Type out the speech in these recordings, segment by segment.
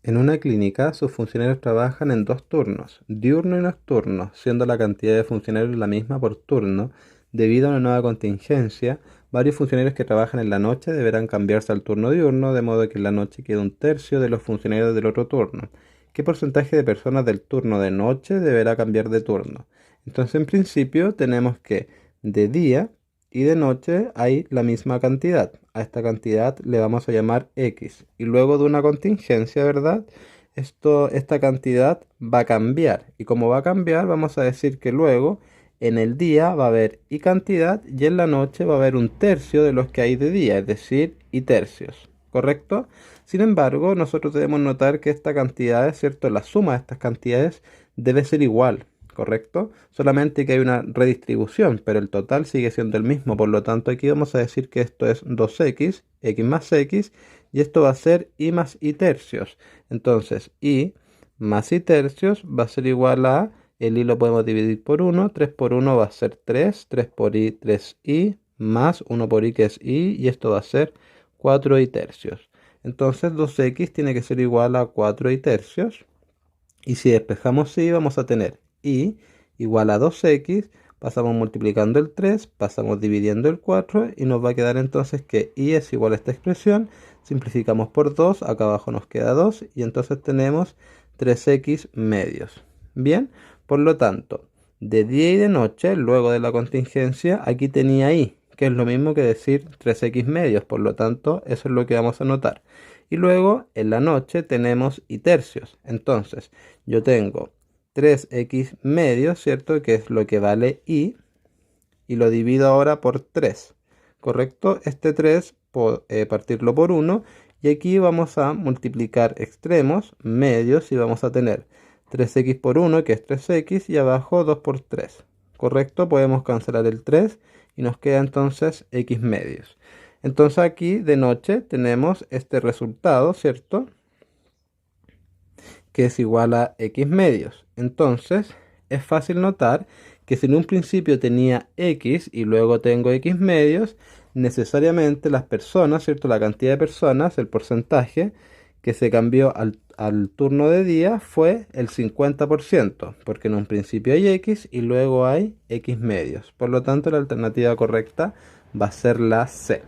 En una clínica, sus funcionarios trabajan en dos turnos, diurno y nocturno, siendo la cantidad de funcionarios la misma por turno. Debido a una nueva contingencia, varios funcionarios que trabajan en la noche deberán cambiarse al turno diurno, de modo que en la noche quede un tercio de los funcionarios del otro turno. ¿Qué porcentaje de personas del turno de noche deberá cambiar de turno? Entonces, en principio, tenemos que de día y de noche hay la misma cantidad. A esta cantidad le vamos a llamar X. Y luego de una contingencia, ¿verdad? Esta cantidad va a cambiar. Y como va a cambiar, vamos a decir que luego en el día va a haber y cantidad y en la noche va a haber un tercio de los que hay de día, es decir, y tercios. ¿Correcto? Sin embargo, nosotros debemos notar que esta cantidad, es cierto, la suma de estas cantidades debe ser igual. ¿Correcto? Solamente que hay una redistribución, pero el total sigue siendo el mismo. Por lo tanto, aquí vamos a decir que esto es 2x, x más x, y esto va a ser y más y tercios. Entonces, y más y tercios va a ser igual a, el y lo podemos dividir por 1, 3 por 1 va a ser 3, 3 por y, 3y, más 1 por y que es y esto va a ser 4 y tercios. Entonces, 2x tiene que ser igual a 4 y tercios. Y si despejamos y vamos a tener y igual a 2x, pasamos multiplicando el 3, pasamos dividiendo el 4 y nos va a quedar entonces que y es igual a esta expresión. Simplificamos por 2, acá abajo nos queda 2 y entonces tenemos 3x medios. Bien, por lo tanto, de día y de noche, luego de la contingencia, aquí tenía y, que es lo mismo que decir 3x medios, por lo tanto, eso es lo que vamos a notar. Y luego en la noche tenemos y tercios. Entonces, yo tengo 3x medios, ¿cierto? Que es lo que vale y lo divido ahora por 3, ¿correcto? Este 3, partirlo por 1, y aquí vamos a multiplicar extremos, medios, y vamos a tener 3x por 1, que es 3x, y abajo 2 por 3, ¿correcto? Podemos cancelar el 3 y nos queda entonces x medios. Entonces aquí de noche tenemos este resultado, ¿cierto? Que es igual a x medios. Entonces, es fácil notar que si en un principio tenía x y luego tengo x medios, necesariamente las personas, ¿cierto? La cantidad de personas, el porcentaje que se cambió al turno de día fue el 50%, porque en un principio hay x y luego hay x medios. Por lo tanto, la alternativa correcta va a ser la C.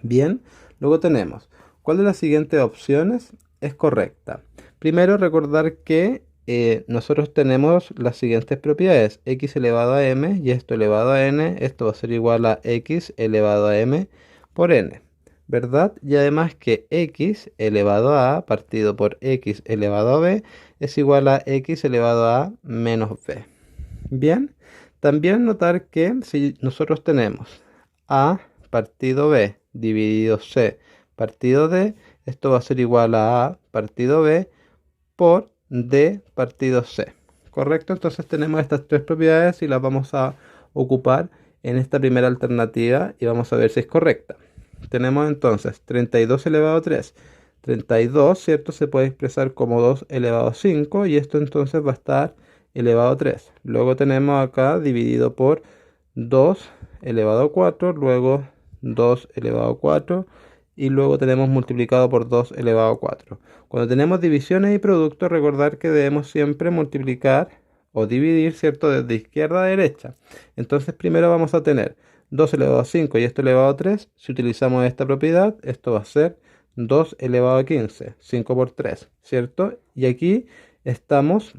Bien, luego tenemos, ¿cuál de las siguientes opciones es correcta? Primero, recordar que nosotros tenemos las siguientes propiedades, x elevado a m y esto elevado a n, esto va a ser igual a x elevado a m por n, ¿verdad? Y además que x elevado a partido por x elevado a b es igual a x elevado a menos b. Bien, también notar que si nosotros tenemos a partido b dividido c partido d, esto va a ser igual a partido b por d partido c. ¿Correcto? Entonces tenemos estas tres propiedades y las vamos a ocupar en esta primera alternativa y vamos a ver si es correcta. Tenemos entonces 32 elevado a 3. 32, ¿cierto? Se puede expresar como 2 elevado a 5 y esto entonces va a estar elevado a 3. Luego tenemos acá dividido por 2 elevado a 4, luego 2 elevado a 4 y luego tenemos multiplicado por 2 elevado a 4. Cuando tenemos divisiones y productos, recordar que debemos siempre multiplicar o dividir, ¿cierto? Desde izquierda a derecha. Entonces primero vamos a tener 2 elevado a 5 y esto elevado a 3. Si utilizamos esta propiedad, esto va a ser 2 elevado a 15, 5 por 3, ¿cierto? Y aquí estamos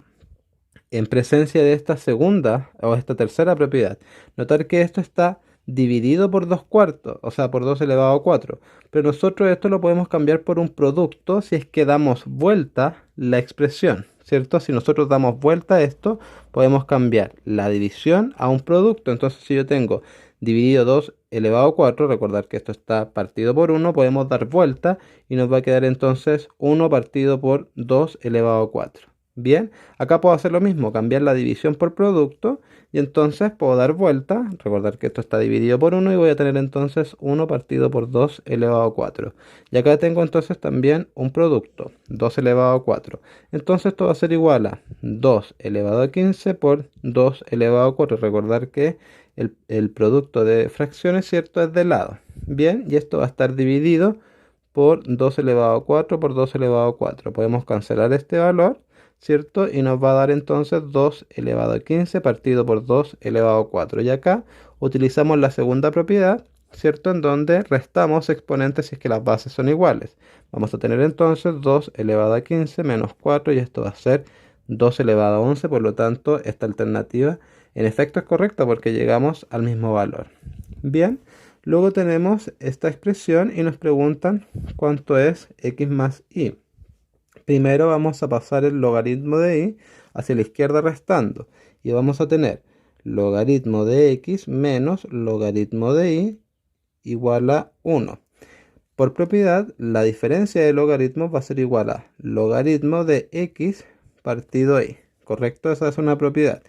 en presencia de esta segunda o esta tercera propiedad. Notar que esto está dividido por 2 cuartos, o sea, por 2 elevado a 4. Pero nosotros esto lo podemos cambiar por un producto si es que damos vuelta la expresión, ¿cierto? Si nosotros damos vuelta a esto, podemos cambiar la división a un producto. Entonces, si yo tengo dividido 2 elevado a 4, recordar que esto está partido por 1, podemos dar vuelta y nos va a quedar entonces 1 partido por 2 elevado a 4. Bien, acá puedo hacer lo mismo, cambiar la división por producto y entonces puedo dar vuelta, recordar que esto está dividido por 1 y voy a tener entonces 1 partido por 2 elevado a 4. Y acá tengo entonces también un producto, 2 elevado a 4. Entonces esto va a ser igual a 2 elevado a 15 por 2 elevado a 4. Recordar que el producto de fracciones, ¿cierto? Es de lado. Bien, y esto va a estar dividido por 2 elevado a 4 por 2 elevado a 4. Podemos cancelar este valor, ¿cierto? Y nos va a dar entonces 2 elevado a 15 partido por 2 elevado a 4. Y acá utilizamos la segunda propiedad, ¿cierto? En donde restamos exponentes si es que las bases son iguales. Vamos a tener entonces 2 elevado a 15 menos 4 y esto va a ser 2 elevado a 11. Por lo tanto, esta alternativa en efecto es correcta porque llegamos al mismo valor. Bien, luego tenemos esta expresión y nos preguntan cuánto es x más y. Primero vamos a pasar el logaritmo de y hacia la izquierda restando y vamos a tener logaritmo de x menos logaritmo de y igual a 1. Por propiedad, la diferencia de logaritmos va a ser igual a logaritmo de x partido y. ¿Correcto? Esa es una propiedad.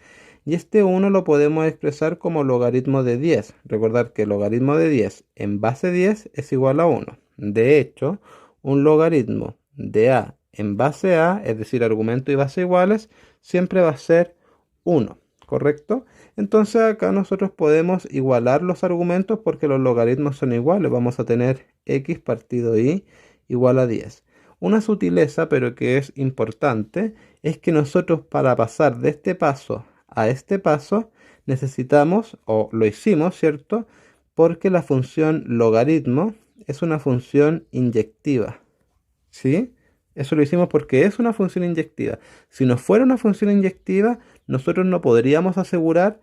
Y este 1 lo podemos expresar como logaritmo de 10. Recordad que el logaritmo de 10 en base 10 es igual a 1. De hecho, un logaritmo de a en base a, es decir, argumento y base iguales, siempre va a ser 1. ¿Correcto? Entonces acá nosotros podemos igualar los argumentos porque los logaritmos son iguales. Vamos a tener x partido y igual a 10. Una sutileza, pero que es importante, es que nosotros para pasar de este paso a este paso necesitamos, o lo hicimos, ¿cierto? Porque la función logaritmo es una función inyectiva. ¿Sí? Eso lo hicimos porque es una función inyectiva. Si no fuera una función inyectiva, nosotros no podríamos asegurar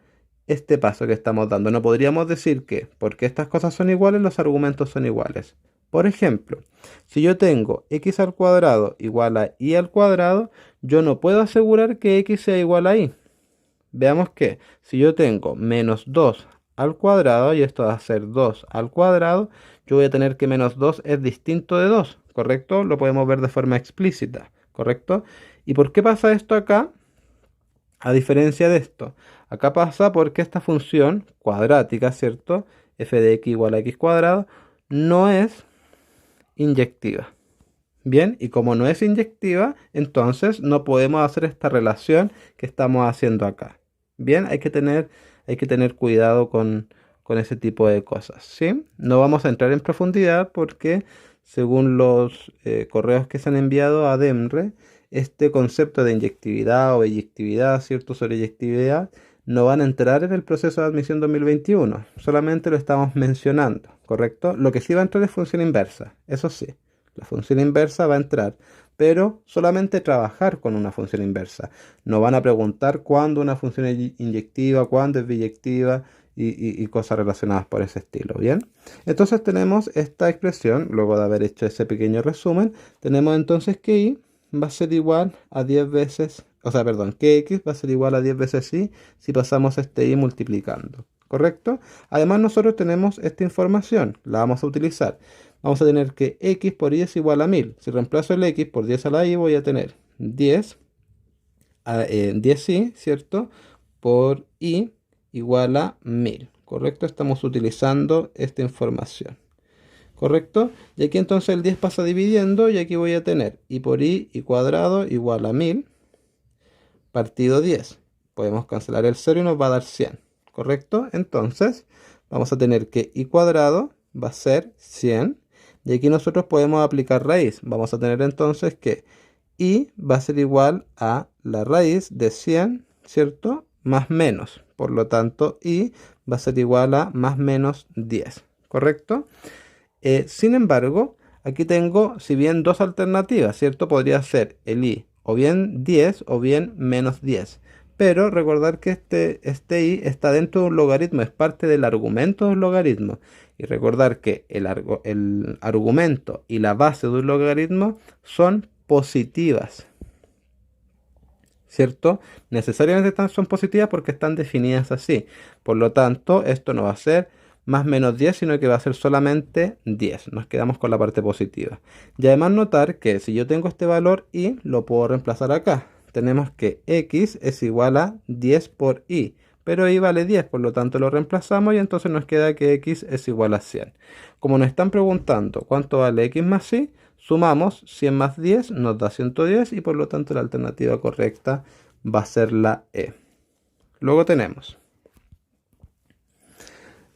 este paso que estamos dando. No podríamos decir que porque estas cosas son iguales, los argumentos son iguales. Por ejemplo, si yo tengo x al cuadrado igual a y al cuadrado, yo no puedo asegurar que x sea igual a y. Veamos que si yo tengo menos 2 al cuadrado, y esto va a ser 2 al cuadrado, yo voy a tener que menos 2 es distinto de 2, ¿correcto? Lo podemos ver de forma explícita, ¿correcto? ¿Y por qué pasa esto acá? A diferencia de esto, acá pasa porque esta función cuadrática, ¿cierto? F de x igual a x cuadrado, no es inyectiva. Bien, y como no es inyectiva, entonces no podemos hacer esta relación que estamos haciendo acá. Bien, hay que tener cuidado con ese tipo de cosas, ¿sí? No vamos a entrar en profundidad porque según los correos que se han enviado a DEMRE, este concepto de inyectividad o eyectividad, ¿cierto? Sobre eyectividad, no van a entrar en el proceso de admisión 2021. Solamente lo estamos mencionando, ¿correcto? Lo que sí va a entrar es función inversa, eso sí. La función inversa va a entrar, pero solamente trabajar con una función inversa. No van a preguntar cuándo una función es inyectiva, cuándo es biyectiva y cosas relacionadas por ese estilo, ¿bien? Entonces tenemos esta expresión, luego de haber hecho ese pequeño resumen, tenemos entonces que y va a ser igual a 10 veces, o sea, perdón, que x va a ser igual a 10 veces y si pasamos este y multiplicando, ¿correcto? Además nosotros tenemos esta información, la vamos a utilizar. Vamos a tener que x por y es igual a 1000. Si reemplazo el x por 10 a la y, voy a tener 10 10i, ¿cierto? Por y igual a 1000, ¿correcto? Estamos utilizando esta información, ¿correcto? Y aquí entonces el 10 pasa dividiendo y aquí voy a tener y por y cuadrado igual a 1000 partido 10. Podemos cancelar el 0 y nos va a dar 100, ¿correcto? Entonces vamos a tener que y cuadrado va a ser 100. Y aquí nosotros podemos aplicar raíz. Vamos a tener entonces que y va a ser igual a la raíz de 100, ¿cierto? Más menos. Por lo tanto, y va a ser igual a más menos 10, ¿correcto? Sin embargo, aquí tengo, si bien dos alternativas, ¿cierto? Podría ser el y o bien 10 o bien menos 10. Pero recordar que este y está dentro de un logaritmo, es parte del argumento de un logaritmo. Y recordar que el argumento y la base de un logaritmo son positivas, ¿cierto? Necesariamente son positivas porque están definidas así. Por lo tanto, esto no va a ser más menos 10, sino que va a ser solamente 10. Nos quedamos con la parte positiva. Y además notar que si yo tengo este valor y, lo puedo reemplazar acá. Tenemos que x es igual a 10 por y. Pero y vale 10, por lo tanto lo reemplazamos y entonces nos queda que x es igual a 100. Como nos están preguntando cuánto vale x más y, sumamos 100 más 10 nos da 110 y por lo tanto la alternativa correcta va a ser la E. Luego tenemos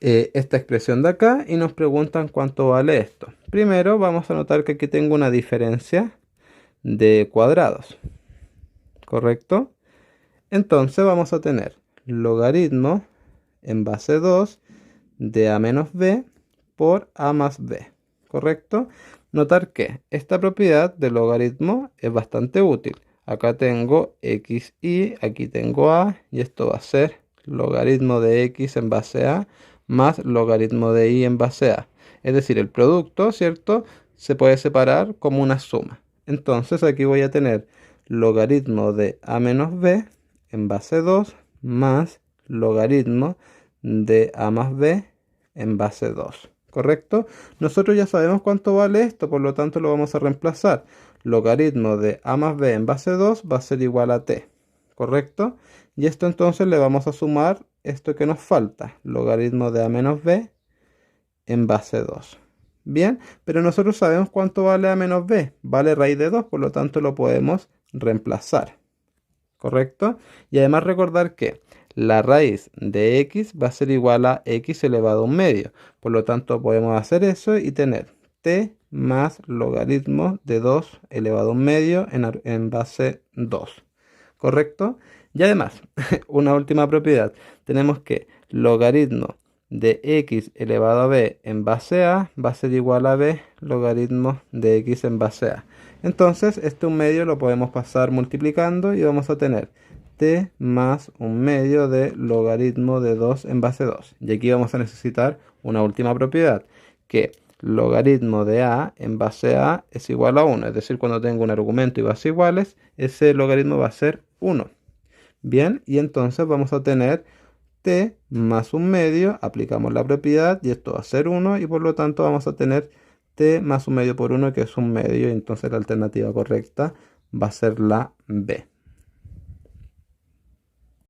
esta expresión de acá y nos preguntan cuánto vale esto. Primero vamos a notar que aquí tengo una diferencia de cuadrados, ¿correcto? Entonces vamos a tener logaritmo en base 2 de a menos b por a más b, ¿correcto? Notar que esta propiedad de logaritmo es bastante útil. Acá tengo xy, aquí tengo a, y esto va a ser logaritmo de x en base a más logaritmo de y en base a. Es decir, el producto, ¿cierto?, se puede separar como una suma. Entonces aquí voy a tener logaritmo de a menos b en base 2 más logaritmo de a más b en base 2, ¿correcto? Nosotros ya sabemos cuánto vale esto, por lo tanto lo vamos a reemplazar. Logaritmo de a más b en base 2 va a ser igual a t, ¿correcto? Y esto entonces le vamos a sumar esto que nos falta, logaritmo de a menos b en base 2. Bien, pero nosotros sabemos cuánto vale a menos b, vale raíz de 2, por lo tanto lo podemos reemplazar, ¿correcto? Y además recordar que la raíz de x va a ser igual a x elevado a un medio, por lo tanto podemos hacer eso y tener t más logaritmo de 2 elevado a un medio en base 2, ¿correcto? Y además, una última propiedad, tenemos que logaritmo de x elevado a b en base a va a ser igual a b logaritmo de x en base a. Entonces, este un medio lo podemos pasar multiplicando y vamos a tener t más un medio de logaritmo de 2 en base 2. Y aquí vamos a necesitar una última propiedad, que logaritmo de a en base a es igual a 1. Es decir, cuando tengo un argumento y base iguales, ese logaritmo va a ser 1. Bien, y entonces vamos a tener t más un medio, aplicamos la propiedad y esto va a ser 1 y por lo tanto vamos a tener t más un medio por 1 que es un medio, y entonces la alternativa correcta va a ser la B.